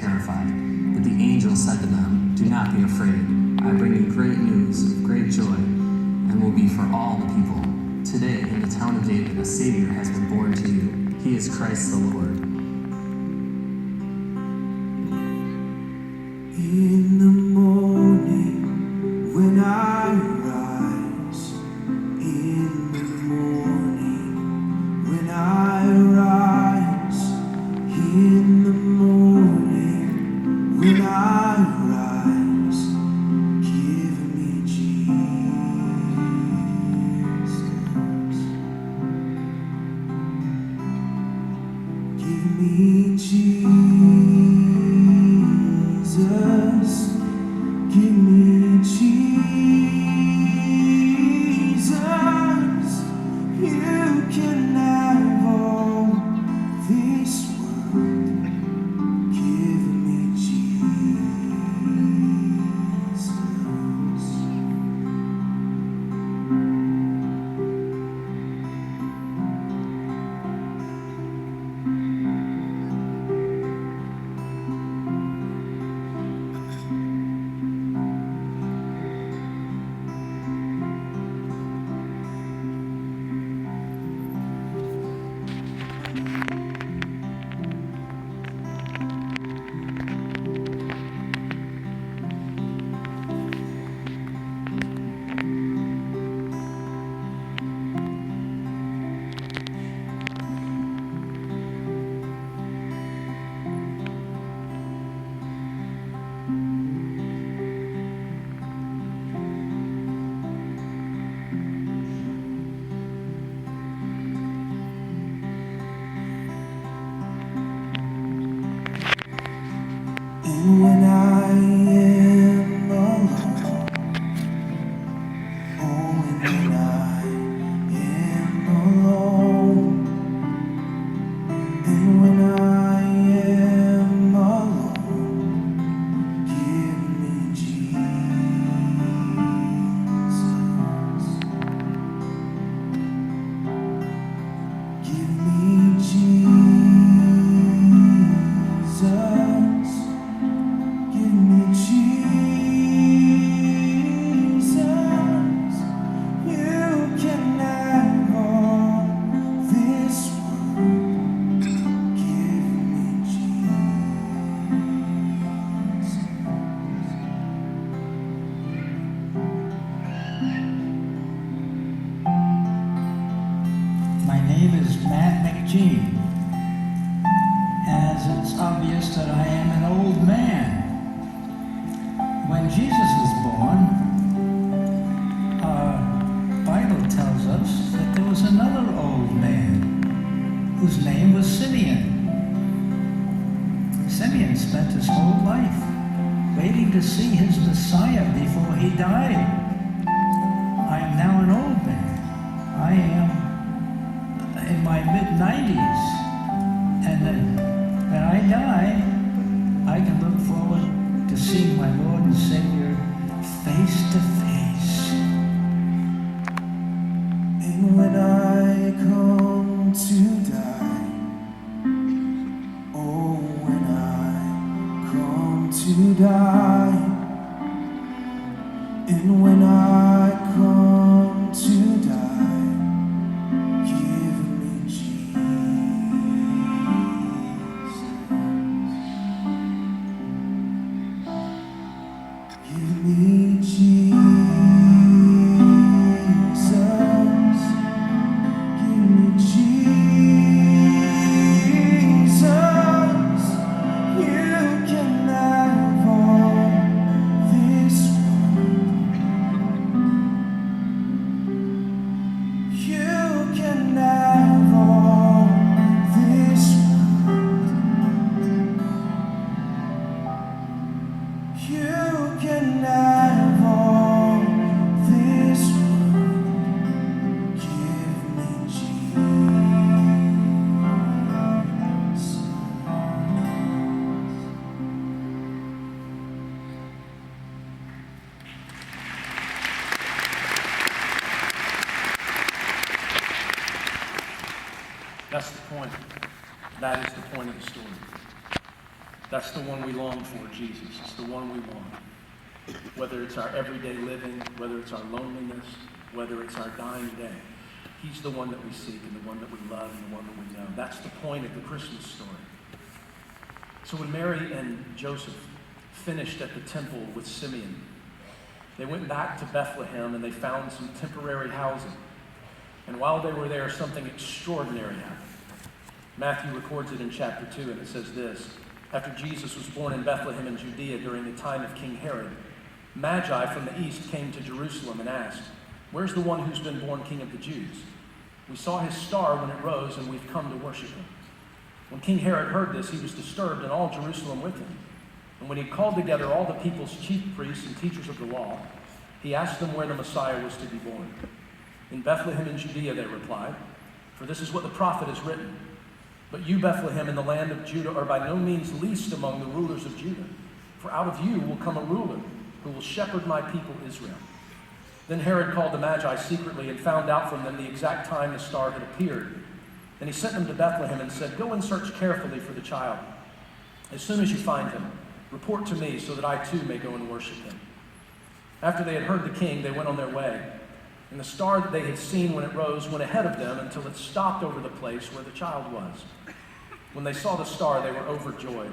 terrified. But the angel said to them, "Do not be afraid. I bring you great news of great joy, and will be for all the people. Today, in the town of David, a Saviour has been born to you. He is Christ the Lord." In the morning, when I rise, in the morning, when I rise, in the morning, when I rise, give me Jesus. Give me Jesus. Give me Jesus. You can have all this world. Give me Jesus. And when I am alone, oh, and when I am alone, and when I am alone, give me Jesus. Give me Jesus. Give me Jesus. You can have all this world. Give me Jesus. My name is Matt McGee. As it's obvious that I am an old man. When Jesus was born, our Bible tells us that there was another old man whose name was Simeon. Simeon spent his whole life waiting to see his Messiah before he died. I am now an old man. I am in my mid-90s. And then when I die, I can look forward to seeing my Lord and Savior face to face. And when I come to die, oh, when I come to die, and when I come to die, give me Jesus. Give me Jesus. Give me Jesus. You can have all this world. You can have all this world. You can have all this world. Give me Jesus. That's the point. That is the point of the story. That's the one we long for, Jesus. It's the one we want. Whether it's our everyday living, whether it's our loneliness, whether it's our dying day. He's the one that we seek and the one that we love and the one that we know. That's the point of the Christmas story. So when Mary and Joseph finished at the temple with Simeon, they went back to Bethlehem and they found some temporary housing. And while they were there, something extraordinary happened. Matthew records it in chapter 2, and it says this: After Jesus was born in Bethlehem in Judea during the time of King Herod, Magi from the east came to Jerusalem and asked, "Where's the one who's been born King of the Jews? We saw his star when it rose, and we've come to worship him." When King Herod heard this, he was disturbed, and all Jerusalem with him. And when he called together all the people's chief priests and teachers of the law, he asked them where the Messiah was to be born. "In Bethlehem in Judea," they replied, "for this is what the prophet has written. But you, Bethlehem, in the land of Judah, are by no means least among the rulers of Judah. For out of you will come a ruler who will shepherd my people Israel." Then Herod called the Magi secretly and found out from them the exact time the star had appeared. And he sent them to Bethlehem and said, "Go and search carefully for the child. As soon as you find him, report to me so that I too may go and worship him." After they had heard the king, they went on their way. And the star that they had seen when it rose went ahead of them until it stopped over the place where the child was. When they saw the star, they were overjoyed.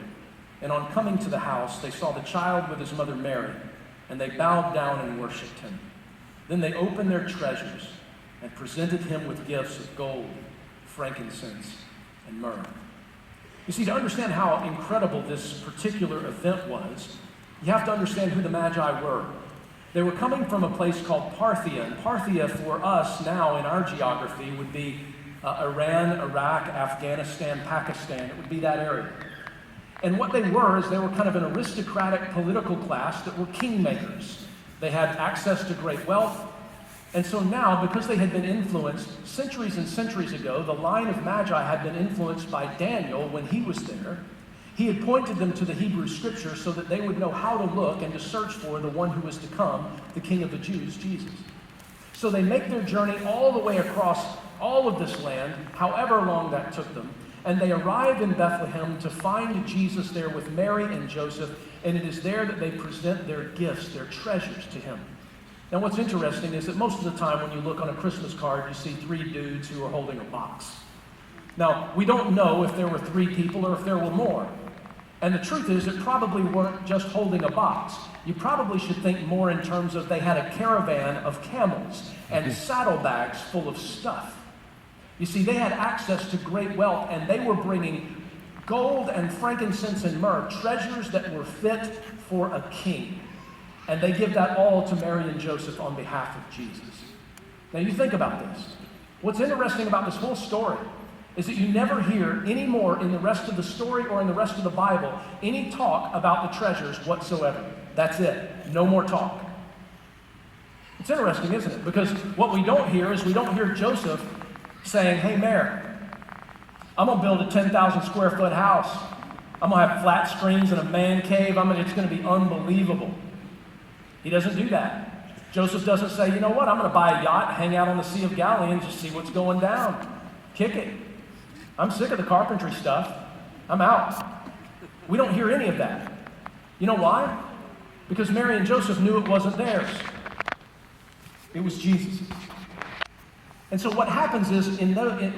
And on coming to the house, they saw the child with his mother Mary, and they bowed down and worshipped him. Then they opened their treasures and presented him with gifts of gold, frankincense, and myrrh. You see, to understand how incredible this particular event was, you have to understand who the Magi were. They were coming from a place called Parthia, and Parthia for us now in our geography would be Iran, Iraq, Afghanistan, Pakistan. It would be that area. And what they were is they were kind of an aristocratic political class that were kingmakers. They had access to great wealth. And so now, because they had been influenced centuries and centuries ago, the line of Magi had been influenced by Daniel when he was there. He had pointed them to the Hebrew Scripture so that they would know how to look and to search for the one who was to come, the King of the Jews, Jesus. So they make their journey all the way across all of this land, however long that took them, and they arrive in Bethlehem to find Jesus there with Mary and Joseph, and it is there that they present their gifts, their treasures to him. Now what's interesting is that most of the time when you look on a Christmas card, you see three dudes who are holding a box. Now, we don't know if there were three people or if there were more. And the truth is, it probably weren't just holding a box. You probably should think more in terms of they had a caravan of camels and saddlebags full of stuff. You see, they had access to great wealth, and they were bringing gold and frankincense and myrrh, treasures that were fit for a king. And they give that all to Mary and Joseph on behalf of Jesus. Now you think about this. What's interesting about this whole story is that you never hear any more in the rest of the story or in the rest of the Bible any talk about the treasures whatsoever. That's it. No more talk. It's interesting, isn't it? Because what we don't hear is we don't hear Joseph saying, "Hey, Mary, I'm going to build a 10,000 square foot house. I'm going to have flat screens and a man cave. It's going to be unbelievable." He doesn't do that. Joseph doesn't say, "You know what, I'm going to buy a yacht, hang out on the Sea of Galilee and just see what's going down. Kick it. I'm sick of the carpentry stuff. I'm out." We don't hear any of that. You know why? Because Mary and Joseph knew it wasn't theirs. It was Jesus'. And so what happens is,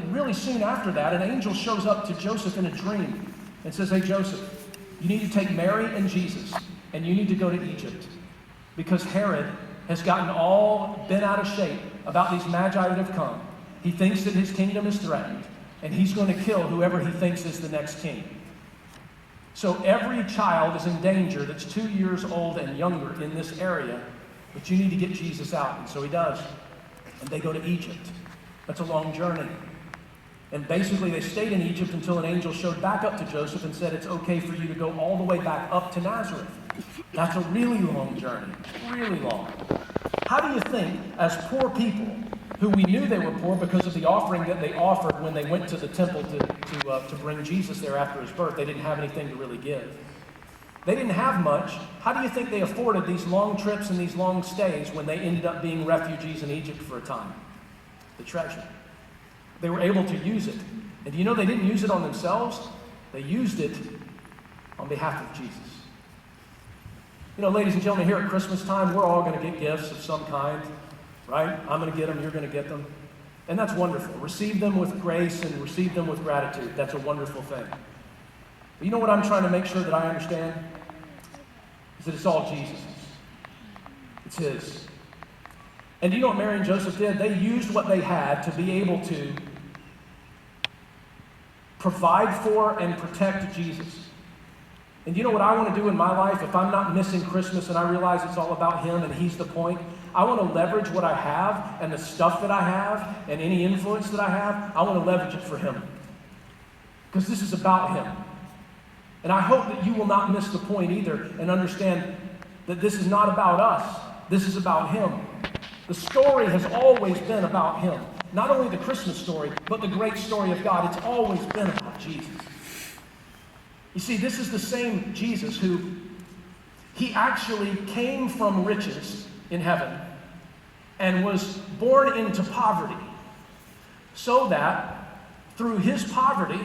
really soon after that, an angel shows up to Joseph in a dream and says, "Hey, Joseph, you need to take Mary and Jesus, and you need to go to Egypt. Because Herod has gotten all bent out of shape about these Magi that have come. He thinks that his kingdom is threatened, and he's going to kill whoever he thinks is the next king. So every child is in danger that's 2 years old and younger in this area, but you need to get Jesus out." And so he does. And they go to Egypt. That's a long journey. And basically they stayed in Egypt until an angel showed back up to Joseph and said, "It's okay for you to go all the way back up to Nazareth." That's a really long journey, really long. How do you think, as poor people, who we knew they were poor because of the offering that they offered when they went to the temple to bring Jesus there after his birth, they didn't have anything to really give. They didn't have much. How do you think they afforded these long trips and these long stays when they ended up being refugees in Egypt for a time? The treasure. They were able to use it. And do you know they didn't use it on themselves? They used it on behalf of Jesus. You know, ladies and gentlemen, here at Christmas time, we're all going to get gifts of some kind, right? I'm going to get them, you're going to get them. And that's wonderful. Receive them with grace and receive them with gratitude. That's a wonderful thing. But you know what I'm trying to make sure that I understand? Is that it's all Jesus's. It's His. And do you know what Mary and Joseph did? They used what they had to be able to provide for and protect Jesus. And you know what I want to do in my life if I'm not missing Christmas and I realize it's all about Him and He's the point? I want to leverage what I have and the stuff that I have and any influence that I have, I want to leverage it for Him. Because this is about Him. And I hope that you will not miss the point either and understand that this is not about us. This is about Him. The story has always been about Him. Not only the Christmas story, but the great story of God. It's always been about Jesus. You see, this is the same Jesus who, He actually came from riches in heaven and was born into poverty so that through His poverty,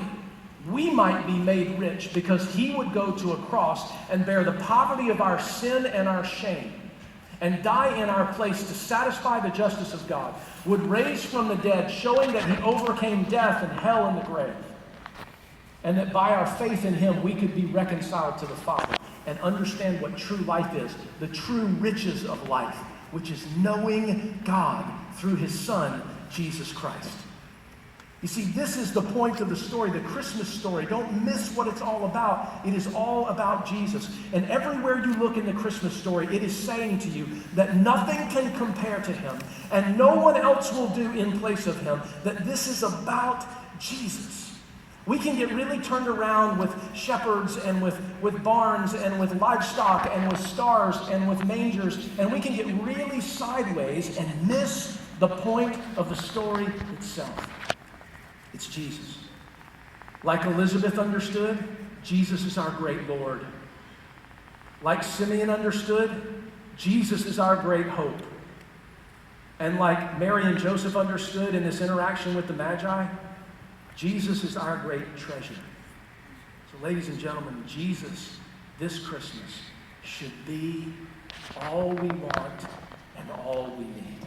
we might be made rich because He would go to a cross and bear the poverty of our sin and our shame and die in our place to satisfy the justice of God, would raise from the dead, showing that He overcame death and hell and the grave, and that by our faith in Him we could be reconciled to the Father and understand what true life is, the true riches of life, which is knowing God through His Son, Jesus Christ. You see, this is the point of the story, the Christmas story. Don't miss what it's all about. It is all about Jesus. And everywhere you look in the Christmas story, it is saying to you that nothing can compare to Him, and no one else will do in place of Him, that this is about Jesus. We can get really turned around with shepherds and with barns and with livestock and with stars and with mangers, and we can get really sideways and miss the point of the story itself. It's Jesus. Like Elizabeth understood, Jesus is our great Lord. Like Simeon understood, Jesus is our great hope. And like Mary and Joseph understood in this interaction with the Magi, Jesus is our great treasure. So ladies and gentlemen, Jesus this Christmas should be all we want and all we need.